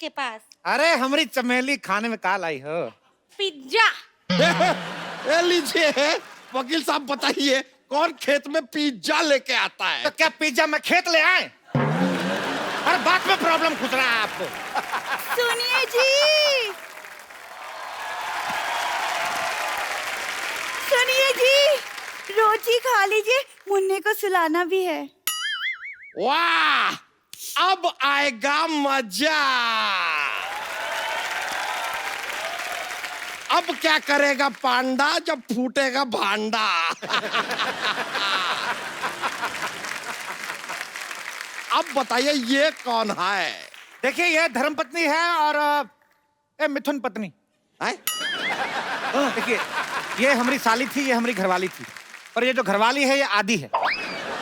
के पास? अरे हमारी चमेली खाने में काल आई हो। पिज्जा। ए लीजिए वकील साहब, बताइए कौन खेत में पिज्जा लेके आता है? तो क्या पिज्जा में खेत ले आए? हर बात में प्रॉब्लम खुद रहा है आपको। सुनिए जी, सुनिए जी, रोटी खा लीजिए, मुन्ने को सुलाना भी है। वाह, अब आएगा मजा। अब क्या करेगा पांडा जब फूटेगा भांडा। अब बताइए ये कौन है? देखिए ये धर्मपत्नी है और ये मिथुन पत्नी है? देखिए ये हमारी साली थी, ये हमारी घरवाली थी, और ये जो घरवाली है ये आधी है।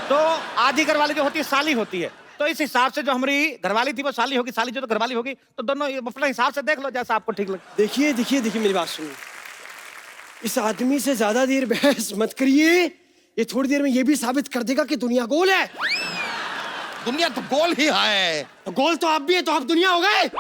तो आधी घरवाली जो होती है साली होती है, तो इस हिसाब से जो हमारी घरवाली थी वो साली होगी, साली जो तो घरवाली होगी, तो दोनों अपने हिसाब से देख लो जैसा आपको ठीक लगे। देखिए देखिए देखिए, मेरी बात सुनिए, इस आदमी से ज्यादा देर बहस मत करिए, ये थोड़ी देर में ये भी साबित कर देगा कि दुनिया गोल है। दुनिया तो गोल ही है। तो गोल तो आप भी है, तो आप दुनिया हो गए।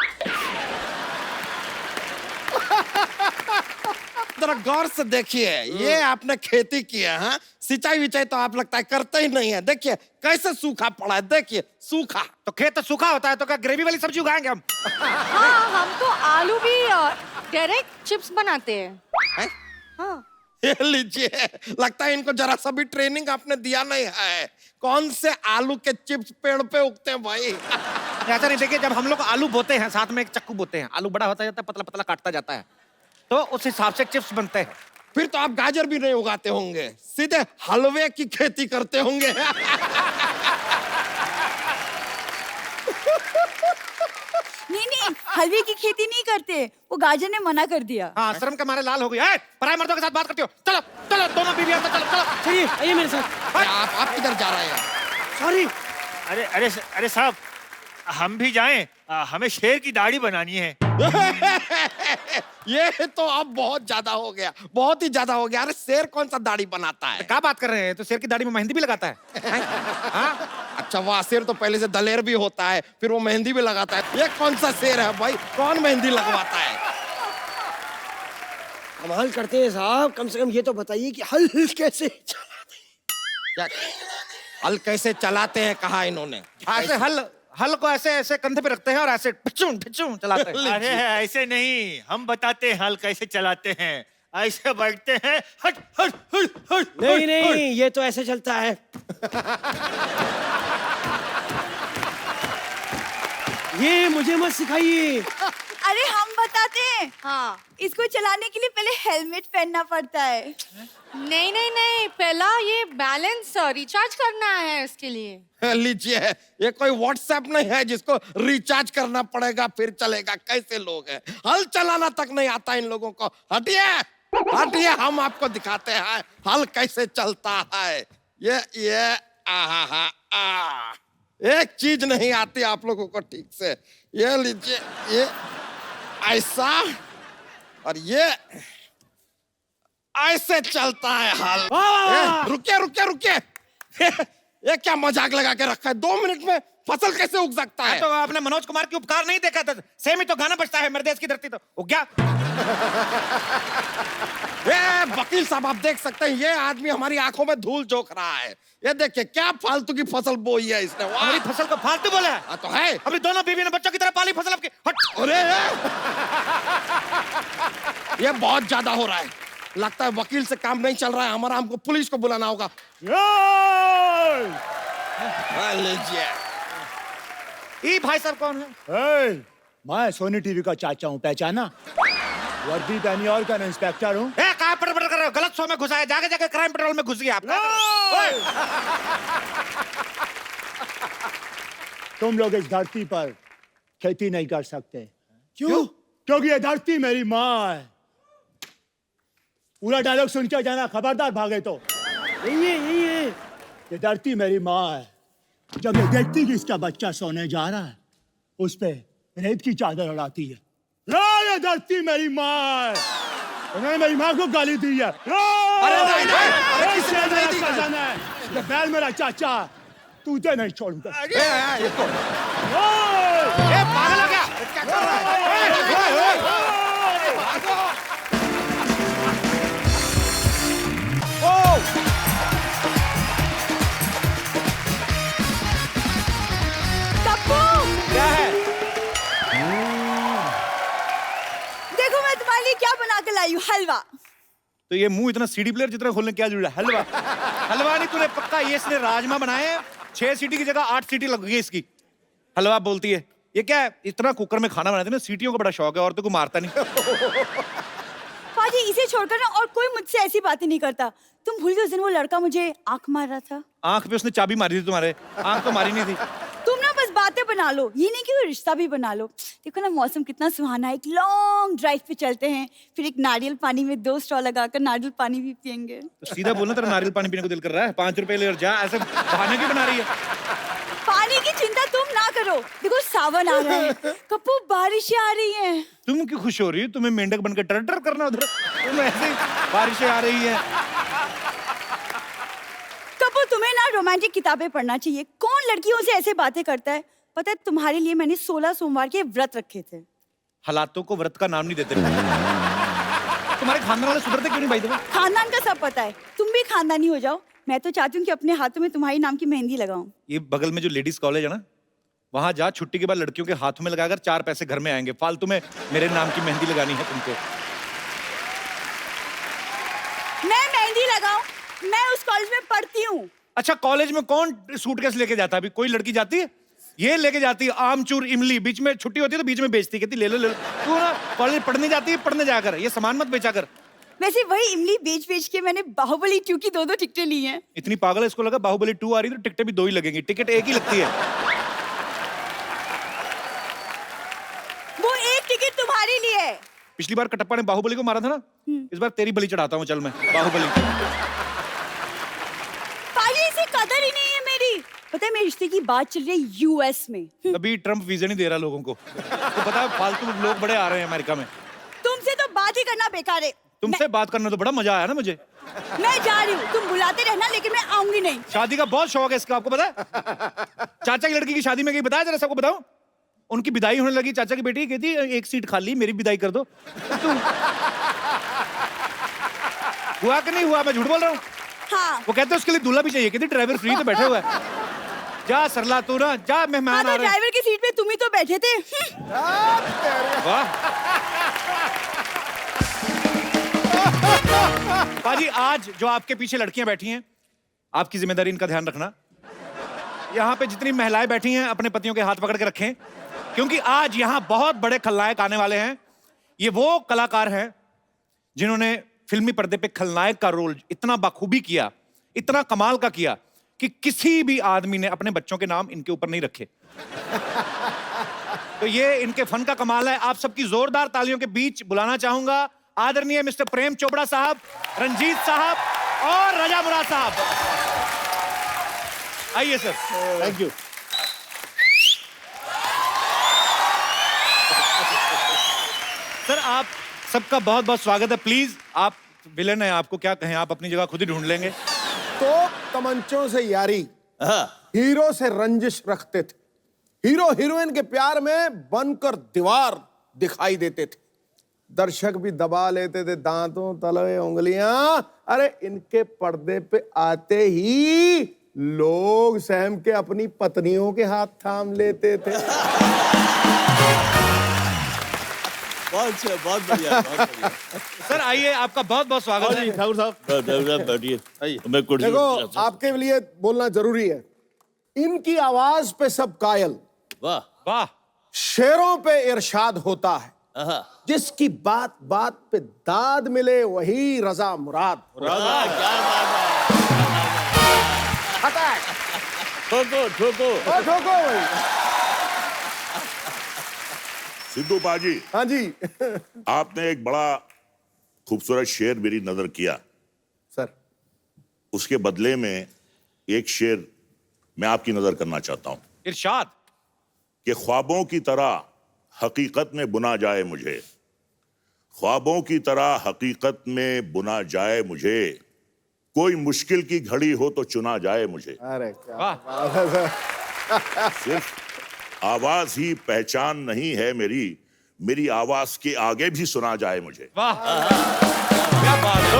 जरा गौर से देखिए, ये आपने खेती की है, हाँ? सिंचाई विचाई तो आप लगता है करते ही नहीं है। देखिए कैसे सूखा पड़ा है, देखिए सूखा। तो खेत तो सूखा होता है, तो क्या ग्रेवी वाली सब्जी उगाएंगे हम? हाँ, हम तो आलू भी डायरेक्ट चिप्स बनाते हैं। है? हाँ। ये लीजिए, लगता है इनको जरा सा भी ट्रेनिंग आपने दिया नहीं है। कौन से आलू के चिप्स पेड़ पे उगते हैं भाई? ऐसा नहीं, देखिए जब हम लोग आलू बोते हैं साथ में एक चक्कू बोते हैं, आलू बड़ा होता जाता है, पतला पतला काटता जाता है, तो उस हिसाब से चिप्स बनते हैं। फिर तो आप गाजर भी नहीं उगाते होंगे, सीधे हलवे की खेती करते होंगे। नहीं, हलवे की खेती नहीं करते, वो गाजर ने मना कर दिया। हाँ, शर्म के मारे लाल हो गई। पराये मर्दों के साथ बात करती हो? चलो चलो दोनों बीवी चलो चलो। चलिए आइए मेरे साथ। आप किधर जा रहे हैं? सॉरी। अरे अरे अरे साहब, हम भी जाएं? हमें शेर की दाढ़ी बनानी है। ये तो अब बहुत ज्यादा हो गया, बहुत ही ज्यादा हो गया। अरे शेर कौन सा दाढ़ी बनाता है? क्या बात कर रहे हैं? तो शेर की दाढ़ी में मेहंदी भी लगाता है। हाँ? अच्छा वाह, शेर तो पहले से दलेर भी होता है, फिर वो मेहंदी भी लगाता है। ये कौन सा शेर है भाई, कौन मेहंदी लगवाता है? कमाल करते हैं साहब, कम से कम ये तो बताइए कि हल कैसे चलाते क्या हल कैसे चलाते हैं कहा इन्होंने? ऐसे हल को ऐसे ऐसे कंधे पे रखते हैं और ऐसे पिचूं पिचूं चलाते हैं। अरे ऐसे नहीं, हम बताते हैं हल कैसे चलाते हैं। ऐसे बैठते हैं, हट हट हट हट। नहीं नहीं, ये तो ऐसे चलता है। ये मुझे मत सिखाइए। अरे हम बताते हैं। हाँ। इसको चलाने के लिए पहले हेलमेट पहनना पड़ता है। नहीं नहीं नहीं, पहला ये बैलेंस रिचार्ज करना है इसके लिए। लीजिए, ये कोई व्हाट्सएप नहीं है जिसको रिचार्ज करना पड़ेगा फिर चलेगा। कैसे लोग हैं, हल चलाना तक नहीं आता इन लोगों को। हटिए हटिए, हम आपको दिखाते हैं हल कैसे चलता है। ये आहा, एक चीज नहीं आती आप लोगों को ठीक से। ये लीजिए, ये ऐसा और ये ऐसे चलता है हल। रुकिए रुकिए रुकिए, ये क्या मजाक लगा के रखा है? 2 मिनट में फसल कैसे उग सकता है? तो आपने मनोज कुमार की उपकार नहीं देखा था? सेम ही तो गाना बजता है, मेरे देश की धरती तो उग गया। ये वकील साहब, आप देख सकते हैं ये आदमी हमारी आंखों में धूल झोंक रहा है। ये देखिए क्या फालतू की फसल बोई है इसने। हमारी फसल को फालतू बोला है? तो है, अभी दोनों बीवी ने बच्चों की तरह पाली फसल आपकी। हट। अरे ये बहुत ज्यादा हो रहा है, लगता है वकील से काम नहीं चल रहा है हमारा, हमको पुलिस को बुलाना होगा। लीजिए। ये भाई साहब कौन है? मैं सोनी टीवी का चाचा हूँ, पहचाना? वर्दी पहनी और का इंस्पेक्टर हूँ। कहाँ पर कर रहे हो? गलत शो में घुसा है, जाके जाके क्राइम पेट्रोल में घुस गया आप। तुम लोग इस धरती पर खेती नहीं कर सकते। क्यों? क्योंकि ये धरती मेरी माँ है। पूरा डायलॉग सुन के जाना, खबरदार भागे तो। यही है। ये धरती मेरी माँ है। जब ये देखती कि इसका बच्चा सोने जा रहा है, उस पे रेत की चादर उड़ाती है। ये धरती मेरी माँ है। उन्होंने मेरी माँ को गाली दी है। अरे नहीं, अरे किसी ने नहीं दी। ये बैल मेरा चाचा, तुझे नहीं छोड़ूंगा। पागल हो गया? क्या कर रहा है? कप्पू, क्या है? देखो मैं तुम्हारे लिए क्या बना के लाई हूँ, हलवा। तो ये मुंह इतना सीडी प्लेयर जितना खोलने क्या जरूरी है? हलवा हलवा नहीं तूने पक्का ये इसने राजमा बनाए हैं 6 सीटी की जगह 8 सीटी लग गई इसकी। हलवा बोलती है ये क्या है? इतना कुकर में खाना बनाते ना, सीटियों का बड़ा शौक है और तो कोई मारता नहीं। पाजी इसे छोड़कर ना और कोई मुझसे ऐसी बातें नहीं करता। तुम भूल गए उस दिन वो लड़का मुझे आंख मार रहा था। आंख पे उसने चाबी मारी थी तुम्हारे, आंख तो मारी नहीं थी। तुम ना बस बातें बना लो, ये नहीं कि वो रिश्ता भी बना लो। देखो ना मौसम कितना सुहाना है, एक लॉन्ग ड्राइव पे चलते हैं, फिर एक नारियल पानी में 2 स्ट्रॉ लगाकर नारियल पानी भी पियेंगे। तो सीधा बोलना तेरा नारियल पानी पीने को दिल कर रहा है, 5 रुपए ले और जा, ऐसे बहाने क्यों बना रही है? पानी की चिंता तुम ना करो, देखो सावन आ रहा है, कप्पू बारिशें आ रही हैं। तुम क्यों खुश हो रही हो? तुम्हें मेंढक बनकर टर टर करना उधर, तुम ऐसे ही बारिशें आ रही है। कप्पू तुम्हें ना रोमांटिक किताबें पढ़ना चाहिए। कौन लड़कियों से ऐसे बातें करता है? पता है तुम्हारे लिए मैंने 16 सोमवार के व्रत रखे थे। हालातों को व्रत का नाम नहीं देते। तुम्हारे खानदान वाले सुधरते क्यों नहीं भाई? तुम्हें खानदान का सब पता है, तुम भी खानदानी हो जाओ। मैं तो चाहती हूँ कि अपने हाथों में तुम्हारी नाम की मेहंदी लगाऊं। ये बगल में जो लेडीज कॉलेज है ना, वहां जा, छुट्टी के बाद लड़कियों के हाथों में लगाकर 4 पैसे घर में आएंगे। फालतू में मेरे नाम की मेहंदी लगानी है तुमको। मैं मेहंदी लगाऊं? मैं उस कॉलेज में पढ़ती हूँ। अच्छा, कॉलेज में कौन सूटकेस लेके जाता है? अभी कोई लड़की जाती है? ये लेके जाती है आमचूर इमली, बीच में छुट्टी होती है तो बीच में बेचती, कहती ले लो ले लो। तू ना कॉलेज पढ़ने जाती है, पढ़ने जाकर ये सामान मत बेचा कर। वैसे वही इमली बेच बेच के मैंने बाहुबली 2 की 2-2 टिकटें ली हैं। इतनी पागल है, इसको लगा बाहुबली 2 आ रही तो टिकटें भी 2 ही लगेंगी। टिकट एक ही लगती है। वो एक टिकट तुम्हारे लिए है। पिछली बार कटप्पा ने बाहुबली को मारा था ना, इस बार तेरी बलि चढ़ाता हूँ। चल मैं बाहुबली। पाजी इसे कदर ही नहीं है मेरी। पता है मेरे रिश्ते की बात चल रही है यूएस में। अभी ट्रम्प वीजा नहीं दे रहा लोगों को, तो पता है फालतू लोग बड़े आ रहे हैं अमेरिका में। तुमसे तो बात ही करना बेकार है। तुमसे बात करना तो बड़ा मजा आया ना मुझे। मैं जा रही हूँ, तुम बुलाते रहना, लेकिन मैं आऊंगी नहीं। शादी का बहुत शौक है इसका, आपको पता है? चाचा की लड़की की शादी में गई, बताया जरा सबको बताऊं? उनकी विदाई होने लगी, चाचा की बेटी कहती एक सीट खाली, मेरी विदाई कर दो। हुआ कि नहीं हुआ? मैं झूठ बोल रहा हूँ? हाँ वो कहते उसके लिए दूल्हा भी चाहिए, कहती ड्राइवर फ्री तो बैठे हुआ है। जा सरला तू ना जा, मेहमान हाँ, आ तो रहे हैं। ड्राइवर की सीट पे तुम ही तो बैठे थे। वाह पाजी, आज जो आपके पीछे लड़कियां बैठी हैं, आपकी जिम्मेदारी इनका ध्यान रखना। यहाँ पे जितनी महिलाएं बैठी हैं अपने पतियों के हाथ पकड़ के रखें, क्योंकि आज यहाँ बहुत बड़े खलनायक आने वाले हैं। ये वो कलाकार हैं जिन्होंने फिल्मी पर्दे पे खलनायक का रोल इतना बखूबी किया, इतना कमाल का किया कि किसी भी आदमी ने अपने बच्चों के नाम इनके ऊपर नहीं रखे। तो ये इनके फन का कमाल है। आप सबकी जोरदार तालियों के बीच बुलाना चाहूंगा आदरणीय मिस्टर प्रेम चोपड़ा साहब, रंजीत साहब और रजा मुराद साहब। आइए सर। Thank you. सर आप सबका बहुत बहुत स्वागत है। प्लीज, आप विलन हैं, आपको क्या कहें, आप अपनी जगह खुद ही ढूंढ लेंगे। तो तमंचों से यारी, हीरो से रंजिश रखते थे, हीरो हीरोइन के प्यार में बनकर दीवार दिखाई देते थे, दर्शक भी दबा लेते थे दांतों तले उंगलियां। अरे इनके पर्दे पे आते ही लोग सहम के अपनी पत्नियों के हाथ थाम लेते थे। बहुत अच्छा, बहुत बढ़िया, बहुत बढ़िया। सर आइए, आपका बहुत बहुत स्वागत है। ठाकुर साहब बैठिए, मैं कुर्सी देखो आपके लिए बोलना जरूरी है, इनकी आवाज पे सब कायल, वाह वाह। शेरों पे इरशाद होता है, आहा, जिसकी बात बात पे दाद मिले वही रजा मुराद। वाह, क्या बात है। अटैक ठोको ठोको। ठोको भाई। सिद्धू बाजी, हाँ जी। आपने एक बड़ा खूबसूरत शेर मेरी नजर किया, सर उसके बदले में एक शेर मैं आपकी नजर करना चाहता हूं इरशाद। कि ख्वाबों की तरह हकीकत में बुना जाए मुझे, ख्वाबों की तरह हकीकत में बुना जाए मुझे, कोई मुश्किल की घड़ी हो तो चुना जाए मुझे। अरे क्या वाह। बात है सर। सिर्फ आवाज ही पहचान नहीं है मेरी, मेरी आवाज के आगे भी सुना जाए मुझे। वाह, क्या बात है।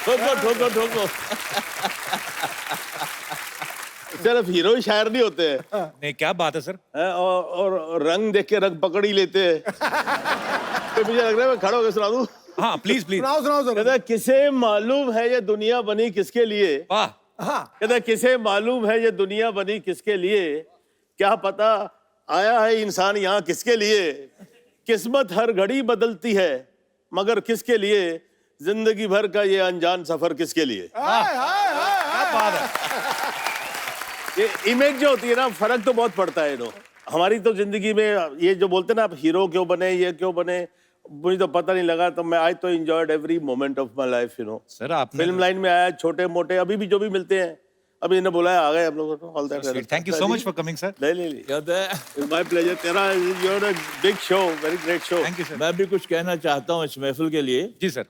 ठोको ठोको ठोको। सिर्फ हीरो ही शायर नहीं होते हैं, नहीं, क्या बात है सर। और रंग देख के रंग पकड़ ही लेते हैं। तो मुझे लग रहा है मैं खड़ा होकर सुना दूं। हाँ प्लीज प्लीज। सुनाओ सुनाओ सुनाओ। कहता है, किसे मालूम है ये दुनिया बनी किसके लिए। वाह, हाँ कहता है, किसे मालूम है ये दुनिया बनी किसके लिए, क्या पता आया है इंसान यहाँ किसके लिए। किस्मत हर घड़ी बदलती है मगर किसके लिए, जिंदगी भर का ये अनजान सफर किसके लिए। क्या बात है। ये इमेज जो होती है ना, फर्क तो बहुत पड़ता है। हमारी तो जिंदगी में ये जो बोलते हैं ना, आप हीरो क्यों बने, ये क्यों बने, मुझे तो पता नहीं लगा। तो मैं आज तो enjoyed every moment of my life. Sir आपने फिल्म लाइन में आया, छोटे मोटे अभी भी जो भी मिलते हैं, अभी इन्हें बुलाया, आ गए हम लोगों को। All that, thank you so much for coming sir. ले कहते हैं, इट्स माय प्लेजर। तेरा you are a big show, very great show. Thank you sir. मैं भी कुछ कहना चाहता हूँ इस महफिल के लिए। जी सर।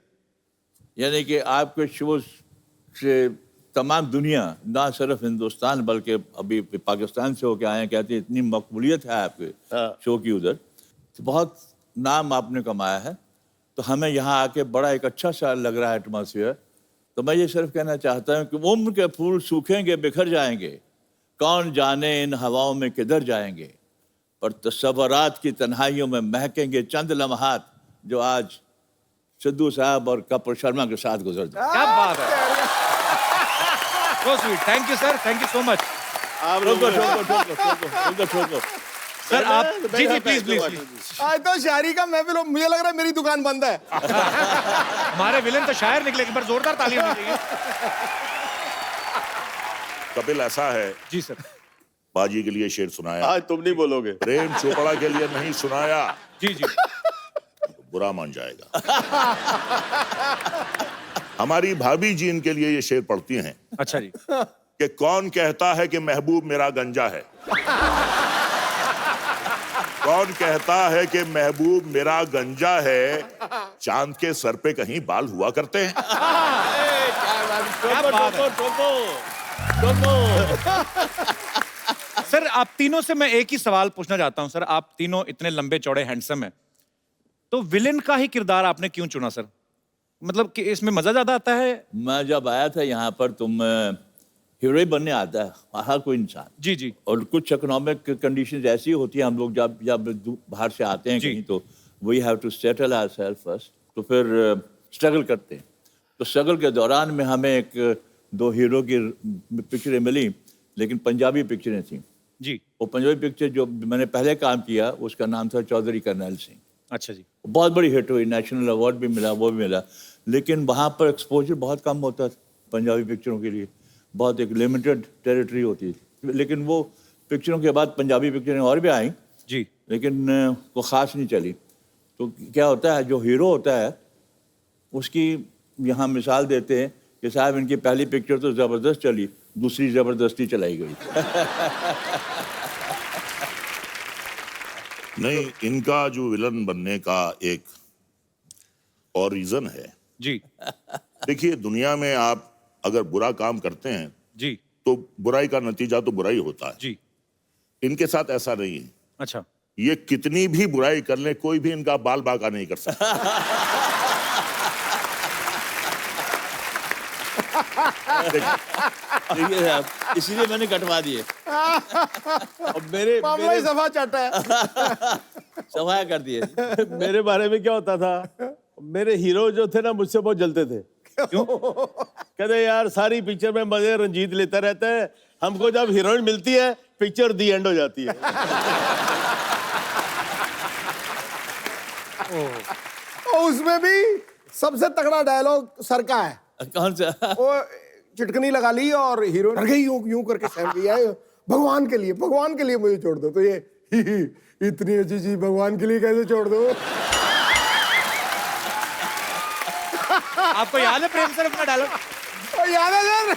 यानी कि आपके शो से तमाम दुनिया, ना सिर्फ हिंदुस्तान बल्कि अभी पाकिस्तान से होके आए हैं, कहते हैं इतनी मकबूलियत है आपके शो की उधर, तो बहुत नाम आपने कमाया है। तो हमें यहाँ आके बड़ा एक अच्छा सा लग रहा है एटमॉस्फेयर। तो मैं ये सिर्फ कहना चाहता हूँ कि उम्र के फूल सूखेंगे बिखर जाएंगे, कौन जाने इन हवाओं में किधर जाएंगे, पर तस्वरात की तन्हाइयों में महकेंगे चंद लम्हात जो आज सिद्धू साहब और कपूर शर्मा के साथ गुजर जाए। क्या बात है। So sweet. Thank you sir. Thank you so much. आप ठोको सर आप जी जी प्लीज प्लीज। आज तो शायरी का महफिल हो, मुझे लग रहा है मेरी दुकान बंद है। हमारे विलेन तो शायर निकले, एक बार जोरदार ताली होनी चाहिए। कपिल ऐसा है, जी सर। बाजी के लिए शेर सुनाया, आज तुम नहीं बोलोगे। प्रेम चोपड़ा के लिए नहीं सुनाया, जी जी। तो बुरा मान जाएगा। हमारी भाभी जी इनके लिए ये शेर पढ़ती हैं अच्छा जी। कि कौन कहता है कि महबूब मेरा गंजा है, कौन कहता है कि महबूब मेरा गंजा है, चांद के सर पे कहीं बाल हुआ करते हैं। सर आप तीनों से मैं एक ही सवाल पूछना चाहता हूं सर। आप तीनों इतने लंबे चौड़े हैंडसम हैं, तो विलेन का ही किरदार आपने क्यों चुना सर? मतलब कि इसमें मजा ज्यादा आता है? मैं जब आया था यहाँ पर, तुम हीरो ही बनने आता है हर कोई इंसान। जी जी। और कुछ इकोनॉमिक कंडीशंस ऐसी होती हैं, हम लोग जब जब बाहर से आते हैं कहीं, तो we have to settle ourselves first, तो फिर स्ट्रगल करते हैं। तो स्ट्रगल के दौरान में हमें एक दो हीरो की पिक्चरें मिली, लेकिन पंजाबी पिक्चरें थी जी। वो पंजाबी पिक्चर जो मैंने पहले काम किया उसका नाम था चौधरी करनैल सिंह। अच्छा जी। बहुत बड़ी हिट हुई, नेशनल अवार्ड भी मिला, वो भी मिला, लेकिन वहाँ पर एक्सपोजर बहुत कम होता था पंजाबी पिक्चरों के लिए, बहुत एक लिमिटेड टेरिटरी होती थी। लेकिन वो पिक्चरों के बाद पंजाबी पिक्चरें और भी आई जी, लेकिन वो ख़ास नहीं चली। तो क्या होता है, जो हीरो होता है उसकी यहाँ मिसाल देते हैं कि साहब इनकी पहली पिक्चर तो ज़बरदस्त चली, दूसरी ज़बरदस्ती चलाई गई। नहीं, इनका जो विलन बनने का एक और रीजन है जी देखिए, दुनिया में आप अगर बुरा काम करते हैं जी तो बुराई का नतीजा तो बुराई होता है। जी। इनके साथ ऐसा नहीं है। अच्छा। ये कितनी भी बुराई कर ले, कोई भी इनका बाल बांका नहीं कर सकता। देखिए साहब, इसीलिए मैंने कटवा दिए। अब मेरे सफा चाटा है। सफाया कर दिए। मेरे बारे में क्या होता था, मेरे हीरो जो थे ना मुझसे बहुत जलते थे। क्यों? कहते यार सारी पिक्चर में मजे रंजीत लेता रहता है, हमको जब हीरोइन मिलती है पिक्चर दी एंड हो जाती है। और उसमें भी सबसे तगड़ा डायलॉग सर का है। कौन सा? वो चिटकनी लगा ली और हीरो डर गई, यूं यूं करके सहम गई है, भगवान के लिए मुझे छोड़ दो। तो ये इतनी अच्छी चीज भगवान के लिए कैसे छोड़ दो? आपको याद है प्रेम सर अपना डायलॉग? याद है सर?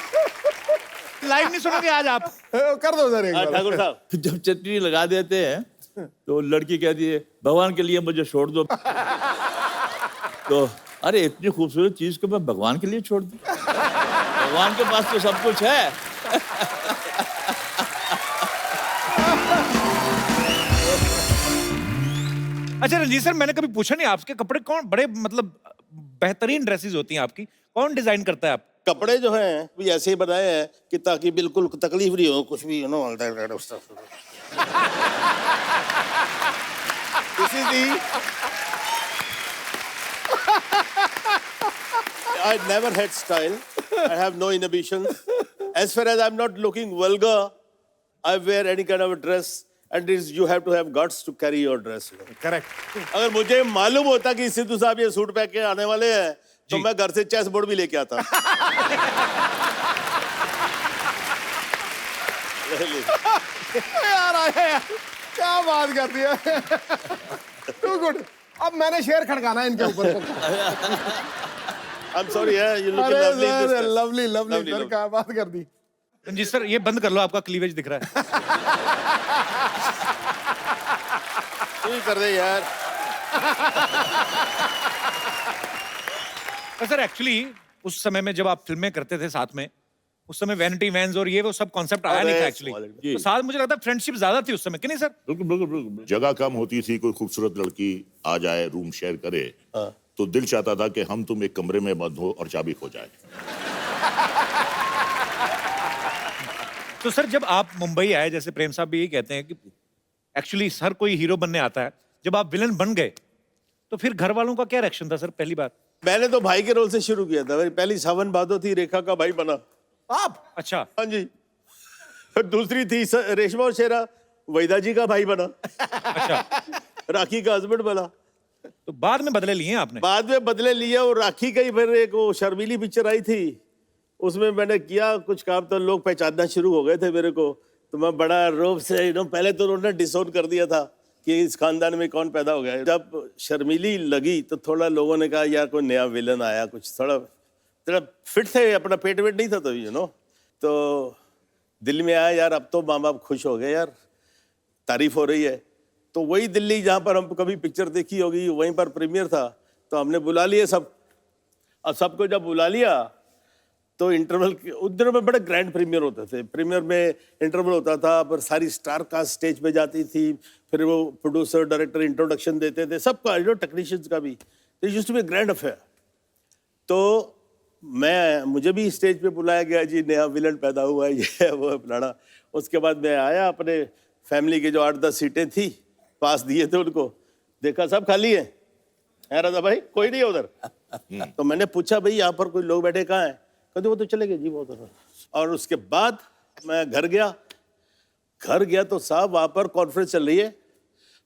लाइव नहीं सुनोगे आज आप? कर दो सर एक बार। ठाकुर साहब, जब चटनी लगा देते हैं तो लड़की कहती है भगवान के लिए मुझे छोड़ दो। तो अरे इतनी खूबसूरत चीज को मैं भगवान के लिए छोड़ दूं? भगवान के पास तो सब कुछ है। अच्छा रंजीत सर, मैंने कभी पूछा नहीं आपके कपड़े कौन बड़े मतलब बेहतरीन ड्रेसेस होती हैं आपकी, कौन डिजाइन करता है आप? कपड़े जो हैं भी ऐसे ही बनाए हैं कि ताकि बिल्कुल तकलीफ नहीं हो कुछ भी, you know all that stuff. This is the I never had style. I have no inhibitions. As far as I'm not looking vulgar, I wear any kind of a dress, and you have to have guts to carry your dress. Correct. अगर मुझे मालूम होता कि सिद्धू साहब ये suit पहन के आने वाले हैं, तो मैं घर से चेस बोर्ड भी लेके आता। यार आया यार, क्या बात कर दी है। Too good. अब मैंने शेर खड़काना है इनके ऊपर। I'm sorry, yeah, you look अरे lovely in this sir, dress. Lovely lovely Lovely, sir, lovely. क्या बात कर दी। रंजीत सर ये बंद कर लो, आपका क्लीवेज दिख रहा है। तू ही कर दे यार। तो सर एक्चुअली उस समय में जब आप फिल्में करते थे साथ में, उस समय वैनिटी वैन्स और ये वो सब कॉन्सेप्ट आया नहीं था एक्चुअली, तो साथ मुझे लगता है फ्रेंडशिप ज्यादा थी उस समय, कि नहीं सर? बिल्कुल बिल्कुल बिल्कुल। जगह कम होती थी, कोई खूबसूरत लड़की आ जाए, रूम शेयर करे, तो दिल चाहता था कि हम तुम एक कमरे में बंद हो और चाबी खो जाए। तो सर जब आप मुंबई आए, जैसे प्रेम साहब भी यही कहते हैं कि एक्चुअली हर कोई हीरो बनने आता है, जब आप विलन बन गए तो फिर घर वालों का क्या रिएक्शन था सर पहली बार? मैंने तो भाई के रोल से शुरू किया था। मेरी पहली सावन भादो थी, रेखा का भाई बना। आप? अच्छा। हाँ जी। फिर दूसरी थी रेशमा और शेरा, वैदा जी का भाई बना। अच्छा। राखी का हस्बैंड बना। तो बाद में बदले लिए आपने? बाद में बदले लिए, और राखी का ही फिर एक वो शर्मीली पिक्चर आई थी, उसमें मैंने किया कुछ काम, तो लोग पहचानना शुरू हो गए थे मेरे को। तो मैं बड़ा रोब से, यू नो, पहले तो उन्होंने डिसोन कर दिया था कि इस खानदान में कौन पैदा हो गया है। जब शर्मीली लगी तो थोड़ा लोगों ने कहा यार कोई नया विलन आया, कुछ थोड़ा फिट थे, अपना पेट वेट नहीं था तभी, यू नो। तो दिल में आया यार अब तो माँ बाप खुश हो गए यार, तारीफ हो रही है। तो वही दिल्ली जहाँ पर हम कभी पिक्चर देखी होगी, वहीं पर प्रीमियर था, तो हमने बुला लिए सब। और सबको जब बुला लिया तो इंटरवल उस दिनों में बड़े ग्रैंड प्रीमियर होते थे। प्रीमियर में इंटरवल होता था, पर सारी स्टार कास्ट स्टेज पे जाती थी, फिर वो प्रोड्यूसर डायरेक्टर इंट्रोडक्शन देते थे, सबका, यू नो, टेक्नीशियंस का भी। It used to be grand affair. तो मुझे भी स्टेज पे बुलाया गया, जी नया विलन पैदा हुआ है, ये वो फलाना। उसके बाद मैं आया, अपने फैमिली की जो 8-10 सीटें थी पास दिए थे उनको, देखा सब खाली है राजा भाई, कोई नहीं है उधर। तो मैंने पूछा भाई यहाँ पर कोई लोग बैठे कहाँ हैं? कहते वो तो चले गए जी वो उधर। और उसके बाद मैं घर गया तो साहब वहाँ पर कॉन्फ्रेंस चल रही है,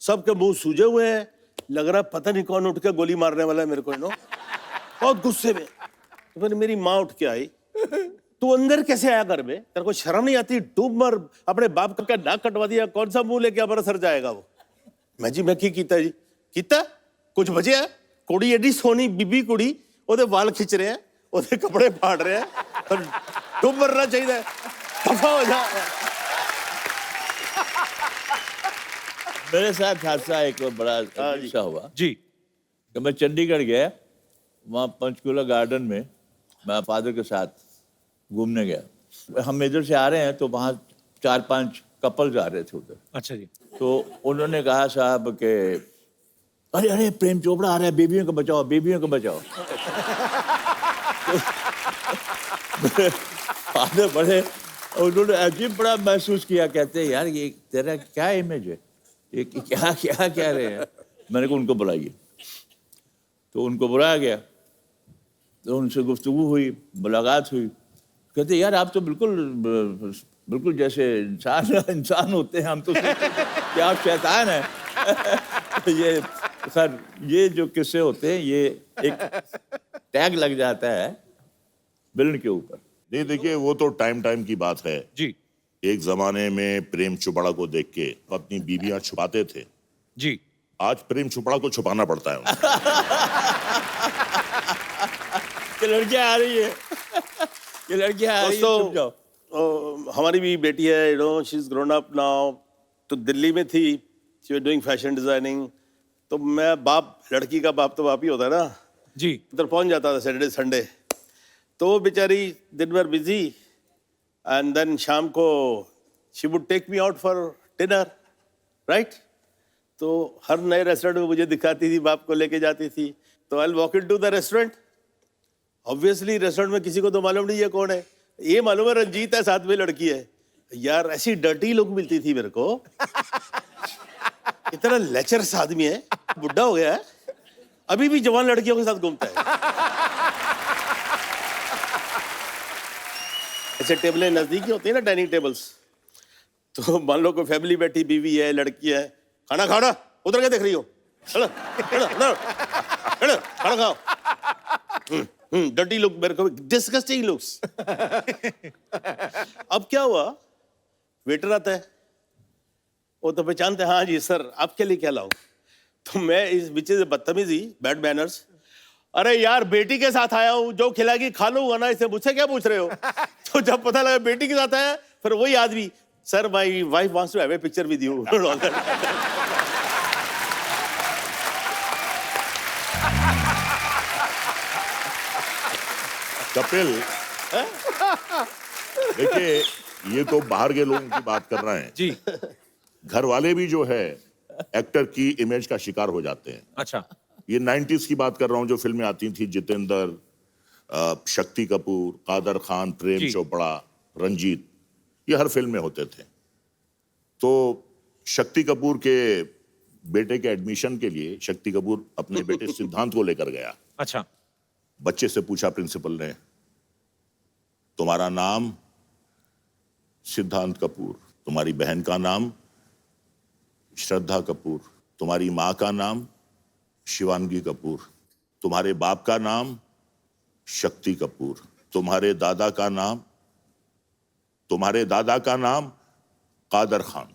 सबके मुंह सूजे हुए हैं, लग रहा है पता नहीं कौन उठ के गोली मारने वाला है मेरे को, नो, बहुत गुस्से में। तो फिर मेरी माँ उठ के आई, तू अंदर कैसे आया घर में, तेरे को शर्म नहीं आती? डूब मर, अपने बाप का नाक कटवा दिया, कौन सा मुंह लेके हमारा सर जाएगा वो? मैं जी मैं की कीता जी, कीता कुछ बचे है? कुड़ी एडी सोनी बीबी कुड़ी, ओदे वाल खिंच रहे हैं, ओदे कपड़े फाड़ रहे हैं, और डूब मरना चाहिए, दफा हो जा। मेरे साथ हादसा एक बड़ा अच्छा हुआ जी। कि मैं चंडीगढ़ गया, वहाँ पंचकूला गार्डन में मैं फादर के साथ घूमने गया। हम इधर से आ रहे हैं तो वहाँ 4-5 कपल्स आ रहे थे उधर। अच्छा जी। तो उन्होंने कहा साहब के अरे अरे प्रेम चोपड़ा आ रहा है, बेबियों को बचाओ, बेबियों को बचाओ। फादर बड़े, उन्होंने अजीब बड़ा महसूस किया, कहते हैं यार ये तेरा क्या इमेज है, ये क्या क्या कह रहे हैं। मैंने कहा उनको बुलाइए, तो उनको बुलाया गया, तो उनसे गुफ्तगू हुई, मुलाकात हुई। कहते यार आप तो बिल्कुल जैसे इंसान होते हैं, हम तो क्या आप शैतान हैं। ये सर ये जो किस्से होते हैं, ये एक टैग लग जाता है विलन के ऊपर। नहीं देखिए, वो तो टाइम की बात है जी। एक जमाने में प्रेम चोपड़ा को देख के अपनी बीबियां छुपाते थे जी। आज प्रेम चोपड़ा को छुपाना पड़ता है उनको। ये लड़कियां आ रही है, ये लड़कियां आ रही है, छुप जाओ। हमारी भी बेटी है, you know, she is grown up now. तो दिल्ली में थी, she was doing fashion designing. तो मैं बाप, लड़की का बाप तो बाप ही होता है ना जी। उधर पहुंच जाता था सैटरडे संडे। तो वो बेचारी दिन भर बिजी, एंड देन शाम को she would take me out for dinner, right. तो हर नए रेस्टोरेंट में मुझे दिखाती थी, बाप को लेके जाती थी। तो I walk into the restaurant, obviously restaurant में किसी को तो मालूम नहीं है कौन है, ये मालूम है रंजीत है, साथ में लड़की है। यार ऐसी डर्टी लोग मिलती थी मेरे को, इतना लेचरस आदमी है, बुढ़ा हो गया है, अभी भी जवान लड़कियों के साथ घूमता है। ऐसे टेबलें नजदीकी होती है ना, डाइनिंग टेबल्स, तो मान लो कोई फैमिली बैठी, बीवी है, लड़की है, खाना खाना, उधर क्या देख रही हो, खाना खाओ। डर्टी लुक, मेरे को डिस्गस्टिंग लुक्स। अब क्या हुआ, वेटर आता है, वो तो पहचानते हैं, हाँ जी सर आपके लिए क्या लाऊं। तो मैं इस बीच से बदतमीजी, बैड मैनर्स, अरे यार बेटी के साथ आया हूँ, जो खिलाएगी खा लूंगा ना, इसे मुझसे क्या पूछ रहे हो। तो जब पता लगा बेटी के साथ आया, फिर वही आदमी, sir my wife wants to have a picture with you. Kapil, देखिए ये तो बाहर के लोगों की बात कर रहे हैं जी। घर वाले भी जो है एक्टर की इमेज का शिकार हो जाते हैं। अच्छा। ये 90s की बात कर रहा हूँ, जो फिल्में आती थी, जितेंद्र, शक्ति कपूर, कादर खान, प्रेम चोपड़ा, रंजीत, ये हर फिल्म में होते थे। तो शक्ति कपूर के बेटे के एडमिशन के लिए शक्ति कपूर अपने बेटे सिद्धांत को लेकर गया। अच्छा। बच्चे से पूछा प्रिंसिपल ने, तुम्हारा नाम? सिद्धांत कपूर। तुम्हारी बहन का नाम? श्रद्धा कपूर। तुम्हारी माँ का नाम? शिवांगी कपूर। तुम्हारे बाप का नाम? शक्ति कपूर। तुम्हारे दादा का नाम? तुम्हारे दादा का नाम कादर खान।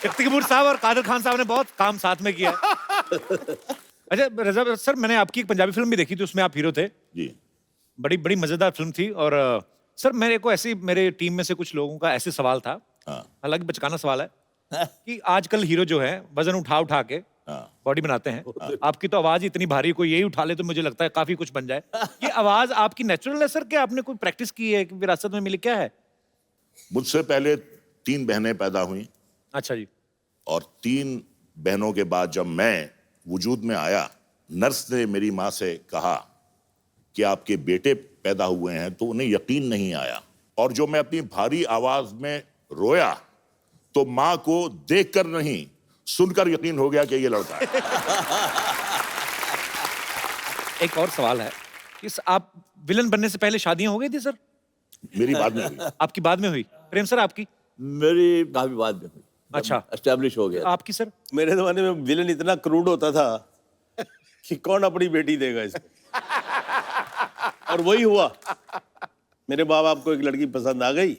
शक्ति कपूर साहब और कादर खान साहब ने बहुत काम साथ में किया। अच्छा रजा सर, मैंने आपकी एक पंजाबी फिल्म भी देखी थी, उसमें आप हीरो थे जी। बड़ी बड़ी मजेदार फिल्म थी। और सर मेरे को ऐसी, मेरे टीम में से कुछ लोगों का ऐसे सवाल था, हालांकि बचकाना सवाल है, कि आजकल हीरो जो है वजन उठा उठा के बॉडी बनाते हैं। आपकी तो आवाज इतनी भारी, कोई यही उठा ले तो मुझे लगता है काफी कुछ बन जाए। ये आवाज आपकी नेचुरल है सर, क्या आपने कोई प्रैक्टिस की है, विरासत में मिली, क्या है? मुझसे पहले 3 बहनें पैदा हुई। अच्छा जी। और 3 बहनों के बाद जब मैं वजूद में आया, नर्स ने मेरी माँ से कहा कि आपके बेटे पैदा हुए हैं, तो उन्हें यकीन नहीं आया। और जो मैं अपनी भारी आवाज में रोया, तो माँ को देखकर नहीं, सुनकर यकीन हो गया कि ये लड़का है। एक और सवाल है कि आप विलन बनने से पहले शादियां हो गई थी सर? मेरी बाद में हुई। आपकी बाद में हुई? प्रेम सर आपकी? मेरी काफी बाद में हुई। अच्छा, एस्टेब्लिश हो गया। आपकी सर? मेरे जमाने में विलन इतना क्रूड होता था कि कौन अपनी बेटी देगा इसको। और वही हुआ, मेरे माँ बाप को एक लड़की पसंद आ गई,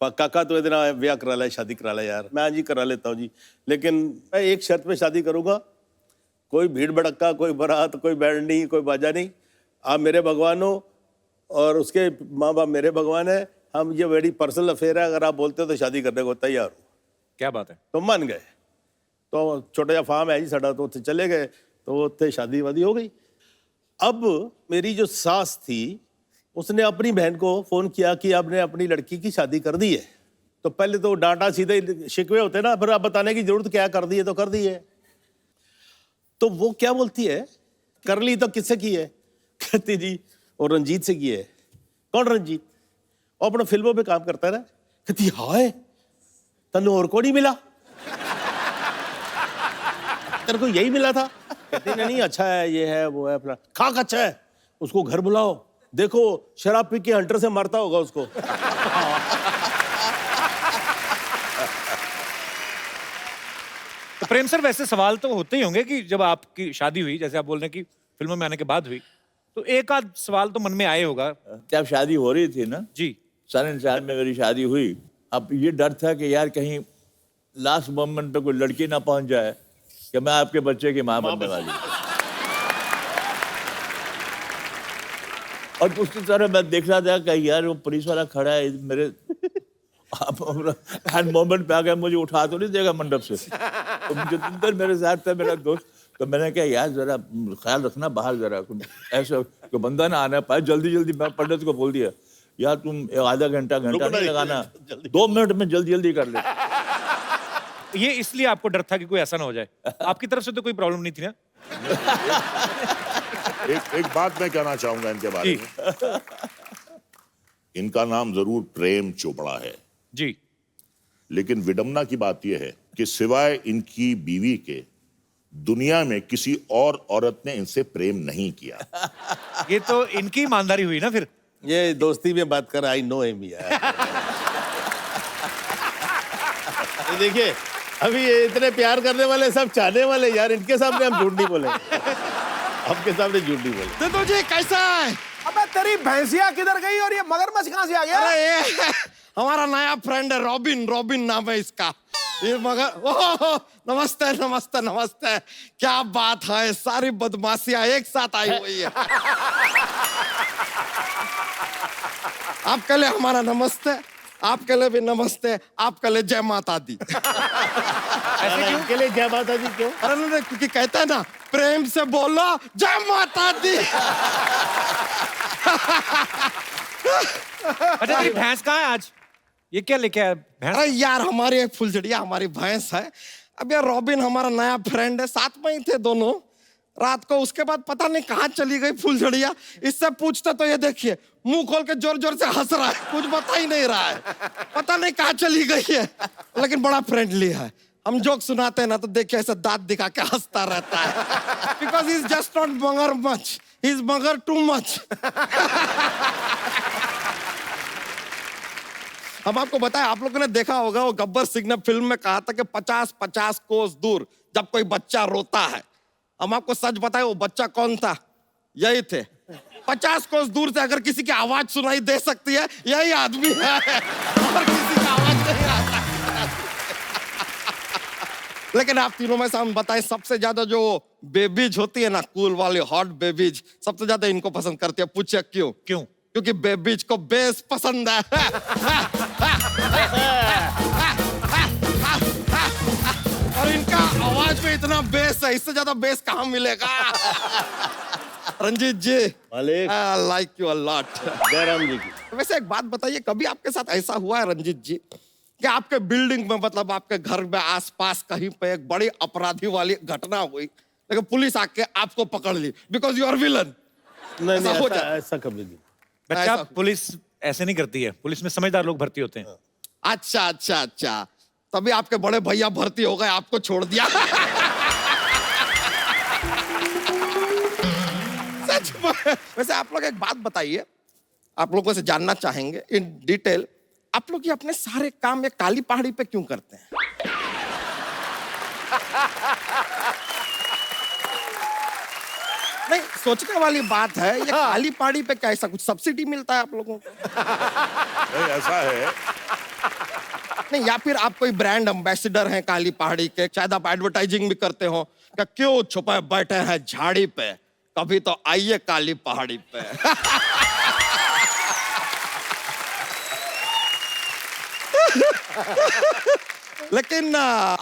काका तो इतना ब्याह करा ले, शादी करा ले। यार मैं जी करा लेता हूँ जी, लेकिन मैं एक शर्त पे शादी करूंगा, कोई भीड़ भड़क्का, कोई बारात, कोई बैंड नहीं, कोई बाजा नहीं। आप मेरे भगवान हो और उसके माँ बाप मेरे भगवान है। हम ये बड़ी पर्सनल अफेयर है, अगर आप बोलते हो तो शादी करने को तैयार हो। क्या बात है। तो मान गए। तो छोटा जा फार्म है जी साडा, तो उत्थे चले गए, तो उत्थे शादी वादी हो गई। अब मेरी जो सास थी, उसने अपनी बहन को फोन किया कि आपने अपनी लड़की की शादी कर दी है। तो पहले तो डांटा सीधे शिकवे होते ना, फिर आप बताने की जरूरत क्या, कर दी है तो कर दी है। तो वो क्या बोलती है, कर ली तो किससे की है? कहती जी और रंजीत से की है। कौन रंजीत? वो अपना फिल्मों पे काम करता है ना। कहती हाय तनु और को नहीं मिला, तेरे को यही मिला था? कहती नहीं अच्छा है, ये है वो है, अपना खाक अच्छा है, उसको घर बुलाओ, देखो शराब पी के हंटर से मारता होगा उसको। तो प्रेम सर वैसे सवाल तो होते ही होंगे कि जब आपकी शादी हुई, जैसे आप बोल रहे हैं कि फिल्मों में आने के बाद हुई, तो एक आध सवाल तो मन में आए होगा। जब शादी हो रही थी ना जी, 4 में मेरी शादी हुई। अब ये डर था कि यार कहीं लास्ट मोमेंट पे कोई लड़की ना पहुंच जाए कि मैं आपके बच्चे की माँ बनने वाली हूं। और उसकी तरह मैं देख रहा था कि यार वो पुलिस वाला खड़ा है मेरे हर मोमेंट पे आ गया, मुझे उठा तो नहीं देगा मंडप से। तो जितेंद्र मेरे साथ था, मेरा दोस्त, तो मैंने कहा यार जरा ख्याल रखना बाहर, जरा ऐसा कोई बंदा ना आना पाए, जल्दी जल्दी मैं पंडित को बोल दिया यार तुम आधा घंटा रुको नहीं ना, लगाना, जल्दी। 2 मिनट में जल्दी जल्दी कर ले। ये इसलिए आपको डर था कि कोई ऐसा ना हो जाए। आपकी तरफ से तो कोई प्रॉब्लम नहीं थी ना? एक बात मैं कहना चाहूंगा इनके बारे में। इनका नाम जरूर प्रेम चोपड़ा है, जी। लेकिन विडंबना की बात यह है कि सिवाय इनकी बीवी के दुनिया में किसी और औरत ने इनसे प्रेम नहीं किया। ये तो इनकी ईमानदारी हुई ना फिर। ये दोस्ती में बात कर, आई नो हिम यार। ये देखिए, अभी ये इतने प्यार करने वाले सब चाहने वाले यार, इनके सामने हम झूठ नहीं बोलेंगे। आपके सामने झूठ नहीं बोलेंगे। सिद्धू जी कैसा है? अबे तेरी भैंसिया किधर गई और ये मगरमच्छ कहाँ से आ गया? अरे ये हमारा नया फ्रेंड है, रॉबिन। रॉबिन नाम है इसका। ये मगर ओह, नमस्ते नमस्ते नमस्ते। क्या बात है, सारी बदमाशियां एक साथ आई हुई है। आपके लिए हमारा नमस्ते, आपके लिए भी नमस्ते, आपके लिए जय माता दी। ऐसे क्यों के लिए जय माता दी क्यों? अरे नहीं, क्योंकि कहते हैं ना, प्रेम से बोलो जय माता दी। अच्छा तेरी भैंस कहाँ है आज? ये क्या लेके आया भैंस? अरे यार, हमारी एक फुलझड़िया हमारी भैंस है। अब यार रॉबिन हमारा नया फ्रेंड है, साथ में ही थे दोनों। रात को उसके बाद पता नहीं कहाँ चली गई फुलझड़िया। इससे पूछते तो ये देखिए मुंह खोल के जोर जोर से हंस रहा है, कुछ बता ही नहीं रहा है, पता नहीं कहाँ चली गई है। लेकिन बड़ा फ्रेंडली है। हम जोक सुनाते हैं ना तो देखिए ऐसे दांत दिखा के हंसता रहता है। Because he is just not मगर मच, ही इज मगर टू मच। हम आपको बताएं, आप लोगों ने देखा होगा वो गब्बर सिंह ने फिल्म में कहा था कि 50-50 कोस दूर जब कोई बच्चा रोता है। हम आपको सच बताएं, वो बच्चा कौन था? यही थे। 50 कोस दूर से अगर किसी की आवाज सुनाई दे सकती है, यही आदमी है। और किसी की आवाज नहीं आ सकती। लेकिन आप तीनों में से हम बताएं, सबसे ज्यादा जो बेबीज होती है ना, कूल वाली हॉट बेबीज, सबसे ज्यादा इनको पसंद करती है। पूछे क्यों? क्यों? क्योंकि बेबीज को बेस पसंद है। और इनका आवाज में इतना बेस है, इससे ज्यादा बेस कहाँ मिलेगा? रंजीत जी, मालिक, I like you a lot. Jairam ji की। वैसे एक बात बताइए, कभी आपके साथ ऐसा हुआ है रंजीत जी कि आपके बिल्डिंग में, मतलब आपके घर में आसपास कहीं पे एक बड़ी अपराधी वाली घटना हुई, लेकिन पुलिस आके आपको पकड़ ली बिकॉज यू आर विलन? नहीं ऐसा हो जाता? ऐसा कभी नहीं। बच्चा, ऐसा- पुलिस ऐसे नहीं करती है। पुलिस में समझदार लोग भर्ती होते हैं। अच्छा अच्छा अच्छा, तभी आपके बड़े भैया भर्ती हो गए, आपको छोड़ दिया। सच में। वैसे आप लोग एक बात बताइए, आप लोगों से जानना चाहेंगे इन डिटेल, आप लोग ये अपने सारे काम ये काली पहाड़ी पे क्यों करते हैं? नहीं, सोचने वाली बात है। ये काली पहाड़ी पे क्या ऐसा कुछ सब्सिडी मिलता है आप लोगों को? नहीं, ऐसा है, नहीं, या फिर आप कोई ब्रांड एम्बेसडर हैं काली पहाड़ी के, शायद आप एडवर्टाइजिंग भी करते हो। क्या क्यों छुपे बैठे हैं झाड़ी पे, कभी तो आइए काली पहाड़ी पे। लेकिन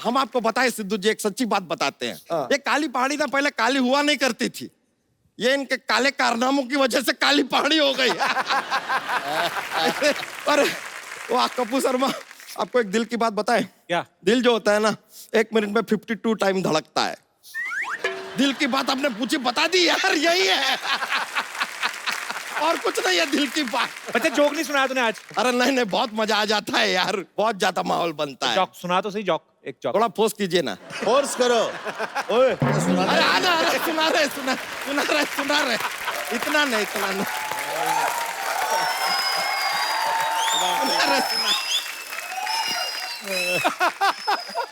हम आपको बताएं सिद्धू जी, एक सच्ची बात बताते हैं। ये काली पहाड़ी ना पहले काली हुआ नहीं करती थी, ये इनके काले कारनामों की वजह से काली पहाड़ी हो गई। अरे वाह कपूर शर्मा, आपको एक दिल की बात बताएं? क्या? दिल जो होता है ना, 1 मिनट में 52 टाइम धड़कता है। दिल की बात आपने पूछी, बता दी यार, यही है। और कुछ नहीं है दिल की बात। बच्चा जोक नहीं सुनाया तूने आज? अरे नहीं नहीं, बहुत मजा आ जाता है यार, बहुत ज्यादा माहौल बनता है। जोक सुना तो सही, जोक, एक जोक। थोड़ा फोर्स कीजिए ना। फोर्स करो। ओए, अरे आना, अरे सुना रहे। इतना नहीं, इतना नहीं।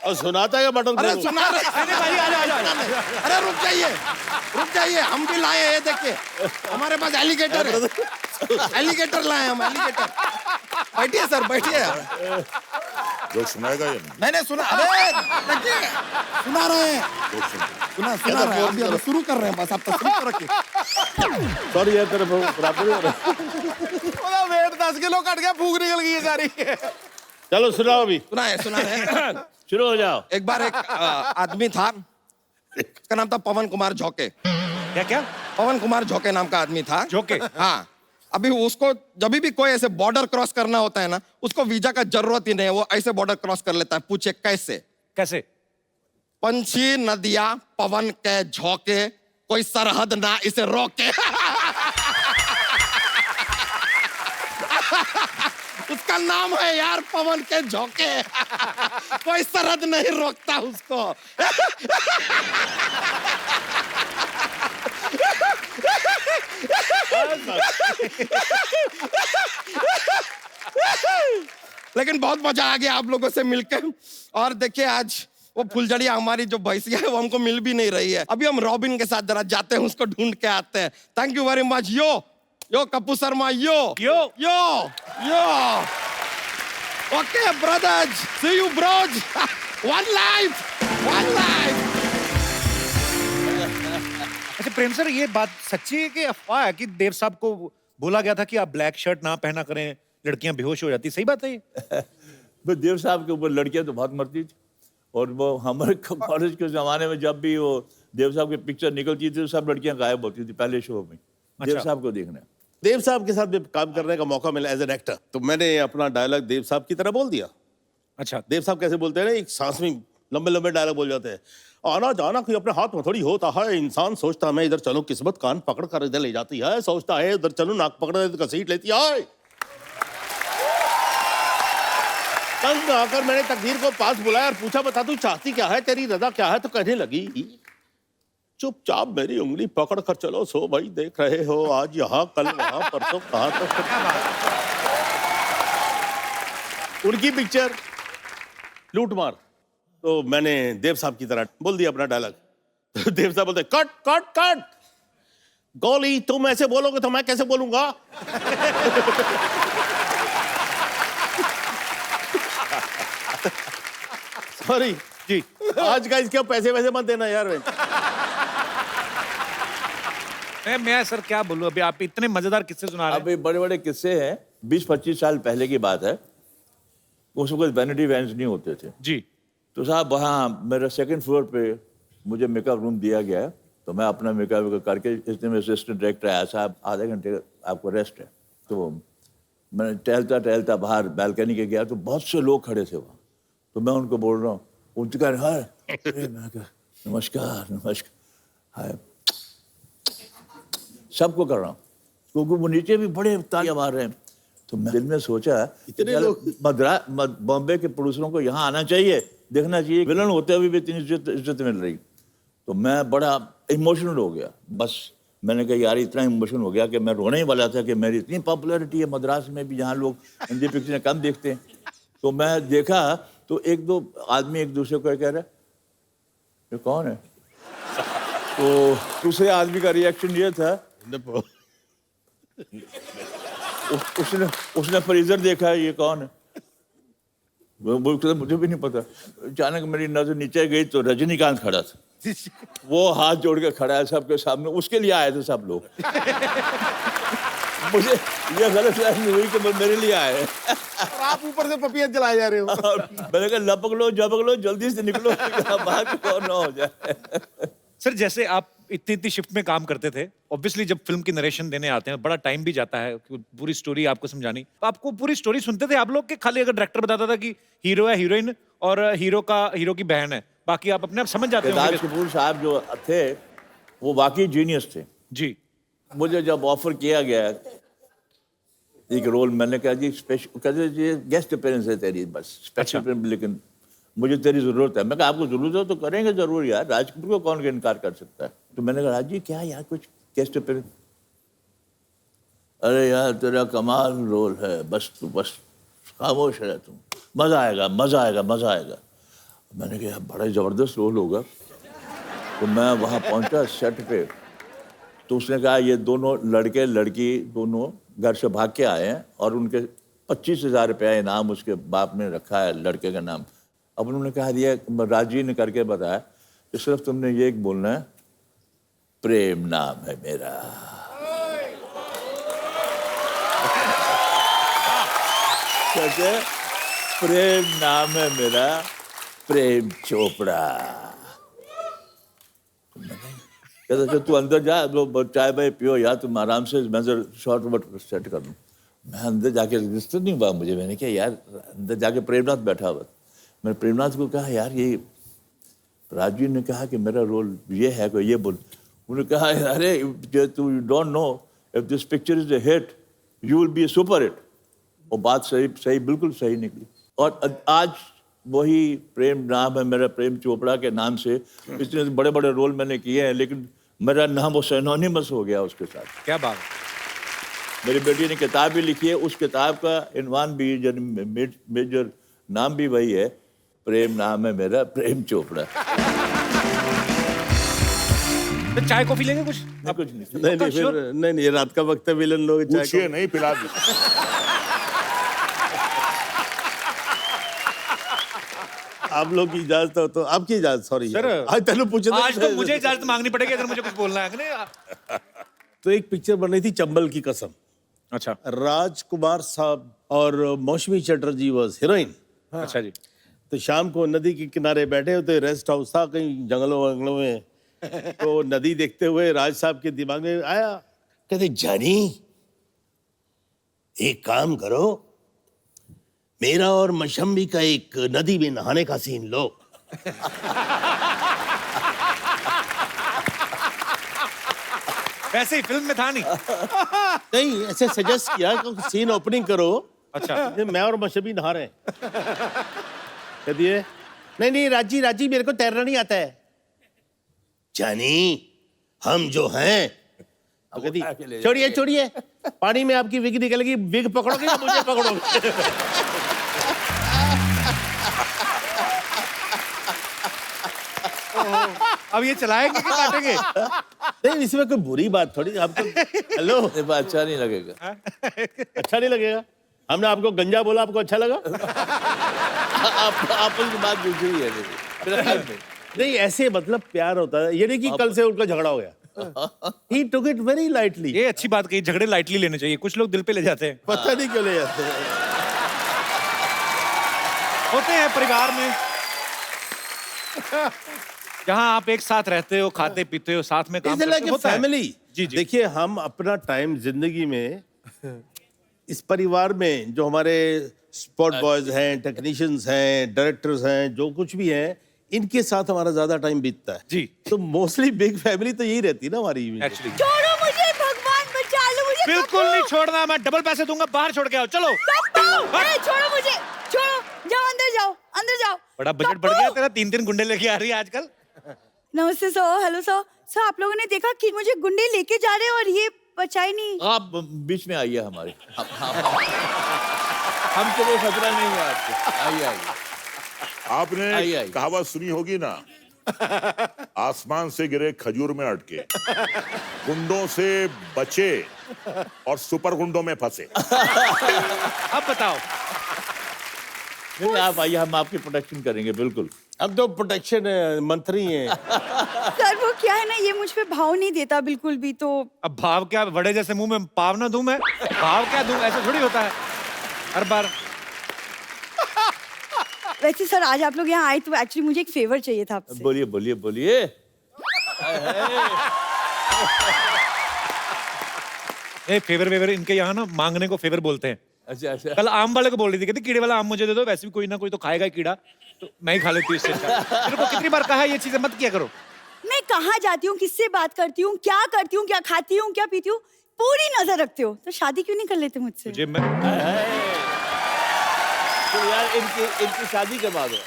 और सुनाता है बटन? अरे सुना रहे। भाई आ जा। अरे रुक जाइए, हम भी लाए हैं। देखिए हमारे पास एलिगेटर है, एलिगेटर लाए हम, एलिगेटर। बैठिए सर, बैठिए। जो सुनाएगा ये मैंने सुना, अरे देखिए सुना रहे हैं, सुना रहे हैं, अभी शुरू कर रहे हैं, बस आप तस्वीर तो रखिए। सॉरी यार, तेरे बराबर नहीं हो रहा। वेट 10 किलो कट गया, भूख निकल गई है सारी। चलो सुनाओ अभी। सुना रहे हैं। शुरू हो जाओ। एक बार एक आदमी था, उसका नाम था पवन कुमार झोंके। क्या क्या? पवन कुमार झोंके नाम का आदमी था। झोंके? हाँ। अभी उसको जब भी कोई ऐसे बॉर्डर क्रॉस करना होता है ना, उसको वीजा का जरूरत ही नहीं है, वो ऐसे बॉर्डर क्रॉस कर लेता है। पूछे कैसे? कैसे? पंछी नदियां पवन के झोंके, कोई सरहद ना इसे रोके। उसका नाम है यार पवन के झोंके। कोई सरहद नहीं रोकता उसको। लेकिन बहुत मजा आ गया आप लोगों से मिलकर। और देखिए आज वो फुलझड़िया हमारी जो भैंसिया है वो हमको मिल भी नहीं रही है। अभी हम रॉबिन के साथ जरा जाते हैं, उसको ढूंढ के आते हैं। Thank you very much. Yo Kappu Sharma, yo yo yo. Okay brothers, see you bros. One life. अच्छा प्रेम सर, ये बात सच्ची है कि अफवाह है कि देव साहब को बोला गया था कि आप ब्लैक शर्ट ना पहना करें, लड़कियां बेहोश हो जाती? सही बात है ये? तो देव साहब के ऊपर लड़कियां तो बहुत मरती थी, और वो हमारे कॉलेज के जमाने में जब भी वो देव साहब की पिक्चर निकलती थी तो सब लड़कियां गायब होती थी पहले शो में देव साहब को देखने। देव साहब के साथ भी काम करने का मौका मिला एज एन एक्टर, तो मैंने अपना डायलॉग देव साहब की तरह बोल दिया। अच्छा, देव साहब कैसे बोलते हैं ना, एक सांस में लंबे लंबे डायलॉग बोल जाते हैं। आना जाना कोई अपने हाथ में थोड़ी होता है, इंसान सोचता मैं इधर चलूं किस्मत कान पकड़ कर इधर ले जाती है, सोचता है उधर चलूं नाक पकड़ कर घसीट लेती है। तंग आकर मैंने तकदीर को पास बुलाया और पूछा बता तू चाहती क्या है, तेरी रजा क्या है? तो कहने लगी चुपचाप मेरी उंगली पकड़ कर चलो, सो भाई देख रहे हो आज यहाँ कल वहां परसों कहां तक। उनकी पिक्चर लूट मार, तो मैंने देव साहब की तरह बोल दिया अपना डायलॉग। तो देव साहब बोलते कट कट कट, गोली तुम ऐसे बोलोगे तो मैं कैसे बोलूंगा? सॉरी जी। आज का इसके पैसे वैसे मत देना यार। मैं सर क्या बोलूं, अभी आप इतने मजेदार किस्से सुना रहे हैं। अभी बड़े बड़े किस्से हैं, 20-25 साल पहले की बात है। उस वक्त वैनिटी वैन्स नहीं होते थे जी। तो साहब वहाँ मेरे सेकंड फ्लोर पे मुझे मेकअप रूम दिया गया, तो मैं अपना मेकअप करके, इसने में असिस्टेंट डायरेक्टर आया, साहब आधे घंटे आपको रेस्ट है। तो मैंने टहलता टहलता बाहर बैल्कनी के गया तो बहुत से लोग खड़े थे वहाँ, तो मैं उनको बोल रहा हूँ, उनके कह रहे हैं नमस्कार नमस्कार, हाय सबको कर रहा हूँ, क्योंकि वो नीचे भी बड़े तालियां मार रहे हैं। तो मैं दिल में सोचा इतने लोग बॉम्बे के प्रोड्यूसरों को यहाँ आना चाहिए, देखना चाहिए विलन होते हुए भी इतनी इज्जत मिल रही। तो मैं बड़ा इमोशनल हो गया। बस मैंने कहा यार इतना इमोशनल हो गया कि मैं रोने ही वाला था कि मेरी इतनी पॉपुलैरिटी है मद्रास में भी, जहाँ लोग हिंदी पिक्चरें कम देखते हैं। तो मैं देखा तो एक दो आदमी एक दूसरे को कह रहे ये कौन है? तो दूसरे आदमी का रिएक्शन ये था, उसने फ्रीजर देखा, ये कौन है? वो मुझे भी नहीं पता। अचानक मेरी नजर नीचे गई तो रजनीकांत खड़ा था, वो हाथ जोड़ के खड़ा है सबके सामने, उसके लिए आए थे सब लोग। मुझे ये गलत फहमी हुई कि वो मेरे लिए आए और आप ऊपर से पपिया जलाए जा रहे हो। मैंने कहा लपक लो जल्दी से निकलो, बाहर कौन ना हो जाए। सर जैसे आप इतनी शिफ्ट में काम करते थे, ऑब्वियसली जब फिल्म की नरेशन देने आते हैं बड़ा टाइम भी जाता है पूरी स्टोरी आपको समझानी। आपको पूरी स्टोरी सुनते थे आप लोग कि खाली अगर डायरेक्टर बताता था कि हीरो है, हीरोइन और हीरो की बहन है, बाकी आप अपने आप समझ जाते हो? राज कपूर साहब जो थे वो वाकई जीनियस थे जी। मुझे जब ऑफर किया गया एक रोल, मैंने कहा जी स्पेशल, कहते जी गेस्ट अपीयरेंस है तेरी, बस स्पेशल, लेकिन मुझे तेरी जरूरत है। मैं कहा आपको जरूरत है तो करेंगे जरूर यार, राज कपूर को कौन इनकार कर सकता है। तो मैंने कहा राज जी क्या यार कुछ गेस्ट अपीयरेंस? अरे यार तेरा कमाल रोल है, बस तू बस खामोश रह, तुम मजा आएगा मजा आएगा मजा आएगा। मैंने कहा बड़ा जबरदस्त रोल होगा। तो मैं वहाँ पहुँचा सेट पे, तो उसने कहा ये दोनों लड़के लड़की दोनों घर से भाग के आए हैं और उनके 25,000 रुपया इनाम उसके बाप ने रखा है लड़के का नाम। अब उन्होंने कहा दिया, राजी ने करके बताया कि सिर्फ तुमने ये एक बोलना है, प्रेम नाम है मेरा। कहते प्रेम नाम है मेरा, प्रेम चोपड़ा। कहता अच्छा तू अंदर जा, लो चाय भाई पियो या तुम आराम से, मैं शॉर्ट वट सेट कर दूँ। मैं अंदर जाके रजिस्टर नहीं हुआ मुझे, मैंने कहा यार अंदर जाके प्रेमनाथ बैठा हुआ, मैंने प्रेमनाथ को कहा यार ये राजवीर ने कहा कि मेरा रोल ये है, कोई ये बोल। उन्होंने कहा अरे तू don't know if this picture is a hit you will be a super hit। वो बात सही बिल्कुल सही निकली। और आज वही प्रेम नाम है मेरा, प्रेम चोपड़ा के नाम से इतने बड़े बड़े रोल मैंने किए हैं, लेकिन मेरा नाम वो सिनोनिमस हो गया उसके साथ। क्या बात। मेरी बेटी ने किताब भी लिखी है, उस किताब का इनवान भी मेजर नाम भी वही है, प्रेम नाम है मेरा, प्रेम चोपड़ा। तो चाय कॉफी लेंगे कुछ? नहीं कुछ नहीं। नहीं फिर नहीं रात का वक्त है, विलन लोग चाय पूछिए नहीं, पिला दी। आप लोग की इजाजत हो तो आपकी इजाजत। सॉरी सर, आज तेन पूछे आज तो मुझे इजाजत मांगनी पड़ेगी अगर मुझे कुछ बोलना है कि नहीं। तो एक पिक्चर बन रही थी चंबल की कसम। अच्छा राजकुमार साहब और मौसमी चटर्जी वाज हीरोइन। अच्छा जी। तो शाम को नदी के किनारे बैठे होते, रेस्ट हाउस था कहीं जंगलों वंगलों में। तो नदी देखते हुए राज साहब के दिमाग में आया, कहते जानी एक काम करो, मेरा और मशम्बी का एक नदी में नहाने का सीन लो। वैसे ही फिल्म में था नहीं। नहीं ऐसे सजेस्ट किया कि सीन ओपनिंग करो। अच्छा। मैं और मशम्बी नहा रहे हैं। कह दिए नहीं राजी मेरे को तैरना नहीं आता है। जानी हम जो हैं, तो कहती छोड़िए पानी में आपकी विग निकलेगी, विग पकड़ोगे या मुझे पकड़ोगे? अब ये चलाएंगे कि काटेंगे? नहीं इसमें कोई बुरी बात थोड़ी। आपको हेलो ये बात अच्छा नहीं लगेगा। अच्छा नहीं लगेगा? हमने आपको गंजा बोला, आपको अच्छा लगा? आप की बात दूसरी है मेरे ख्याल में। नहीं ऐसे मतलब प्यार होता है, ये नहीं कि कल से उनका झगड़ा हो गया। He took it very lightly। ये अच्छी बात कही, झगड़े लाइटली लेने चाहिए, कुछ लोग दिल पे ले जाते हैं। पता नहीं क्यों ले जाते हैं। होते हैं परिवार में जहां आप एक साथ रहते हो, खाते पीते हो, साथ में काम करते हो, होता है। फैमिली। जी। देखिए हम अपना टाइम जिंदगी में इस परिवार में जो हमारे स्पॉट बॉयज हैं, टेक्नीशियंस हैं, डायरेक्टर्स हैं, जो कुछ भी हैं, इनके साथ हमारा ज्यादा टाइम बीतता है। जी। तो मोस्टली बिग फैमिली तो यही रहती है ना हमारी। एक्चुअली छोड़ो मुझे, भगवान बचा लो मुझे। बिल्कुल नहीं छोड़ना, मैं डबल पैसे दूंगा, बाहर छोड़ के आओ। चलो अरे छोड़ो मुझे, छोड़ो, जाओ अंदर जाओ। बड़ा बजट बढ़ गया तेरा, 3 गुंडे लेके आ रही है आजकल। नमस्ते सर, हेलो सर। सर आप लोगों ने देखा कि मुझे गुंडे लेके जा रहे हैं और ये बचा ही नहीं। आप बीच में आइए हमारे। हम तो वो खतरा नहीं है आपको। आइए आपने कहावत सुनी होगी ना, आसमान से गिरे खजूर में अटके, गुंडों से बचे और सुपर गुंडों में फंसे। अब बताओ। नहीं आप आइए, हम आपकी प्रोटेक्शन करेंगे बिल्कुल। हम तो प्रोटेक्शन मंत्री हैं। सर वो क्या है ना, ये मुझ पे भाव नहीं देता बिल्कुल भी। तो अब भाव क्या, बड़े जैसे मुंह में पाव ना दूं मैं? भाव क्या दूं, ऐसा थोड़ी होता है हर बार। वैसे सर आज आप लोग यहाँ आए तो एक्चुअली मुझे एक फेवर चाहिए था आपसे। बोलिए। फेवर इनके यहाँ ना मांगने को फेवर बोलते हैं। अच्छा। कल आम वाले को बोल रही थी, कहती कीड़े वाला आम मुझे दे दो, वैसे भी कोई ना कोई तो खाएगा ही कीड़ा, तो मैं ही खा लेती हूँ इससे। मेरे को कितनी बार कहा ये चीजें मत किया करो। मैं कहाँ जाती हूँ, किससे बात करती हूँ, क्या करती हूँ, क्या खाती हूँ, क्या पीती हूँ, पूरी नजर रखते हो। तो शादी क्यों नहीं कर लेते मुझसे? मुझे मैं तो यार इनकी शादी करवा दो।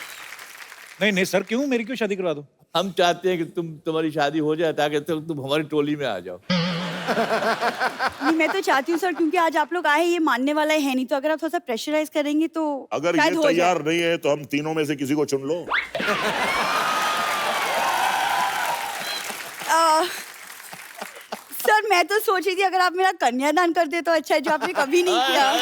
नहीं सर, क्यों, मेरी क्यों शादी करवा दो? हम चाहते हैं कि तुम्हारी शादी हो जाए ताकि तुम हमारी टोली में आ जाओ। नहीं मैं तो चाहती हूँ सर, क्योंकि आज आप लोग आए, ये मानने वाला है नहीं, तो अगर आप थोड़ा सा प्रेशराइज करेंगे तो अगर शायद ये हो जाए। तैयार नहीं है तो हम तीनों में से किसी को चुन लो। सर मैं तो सोच रही थी अगर आप मेरा कन्यादान कर दे तो अच्छा है, जो आपने कभी नहीं किया।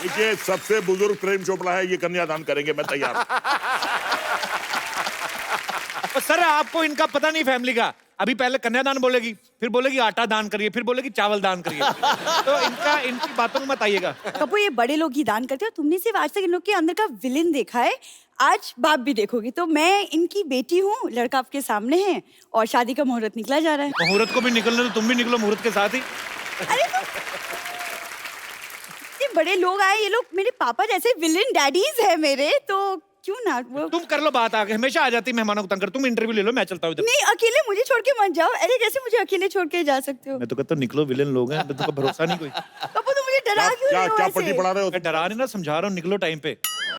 देखिए सबसे बुजुर्ग प्रेम चोपड़ा है, ये कन्यादान करेंगे, मैं तैयार हूं। सर आपको इनका पता नहीं फैमिली का। अभी पहले कन्यादान बोलेगी, फिर बोलेगी आटा दान करिए, फिर बोलेगी चावल दान करिए। तो इनकी बातों में मत आइएगा। कपूर ये बड़े लोग ही दान करते हैं, तुमने सिर्फ आज तक इन लोग के अंदर का विलेन देखा है। आज बाप भी देखोगे। तो मैं इनकी बेटी हूँ, लड़का आपके सामने है और शादी का मुहूर्त निकला जा रहा है। मुहूर्त को भी निकलने तो तुम भी निकलो मुहूर्त के साथ ही। अरे तो इतने बड़े लोग आए, ये लोग मेरे पापा जैसे विलेन डैडीज है मेरे, तो क्यों ना वो। तुम कर लो बात आगे, हमेशा आ जाती मेहमानों को तंग कर। तुम इंटरव्यू ले लो, मैं चलता हूँ इधर। नहीं, अकेले मुझे छोड़ के मत जाओ। अरे जैसे मुझे अकेले छोड़ के जा सकते हो। मैं तो कहता हूँ निकलो, विलेन लोग हैं, तुमको भरोसा नहीं कोई। पापा तो मुझे डरा क्यों रहे हो क्या ऐसे? पट्टी पढ़ा रहे हो? मैं डरा नहीं ना, समझा रहा हूँ, निकलो टाइम पे।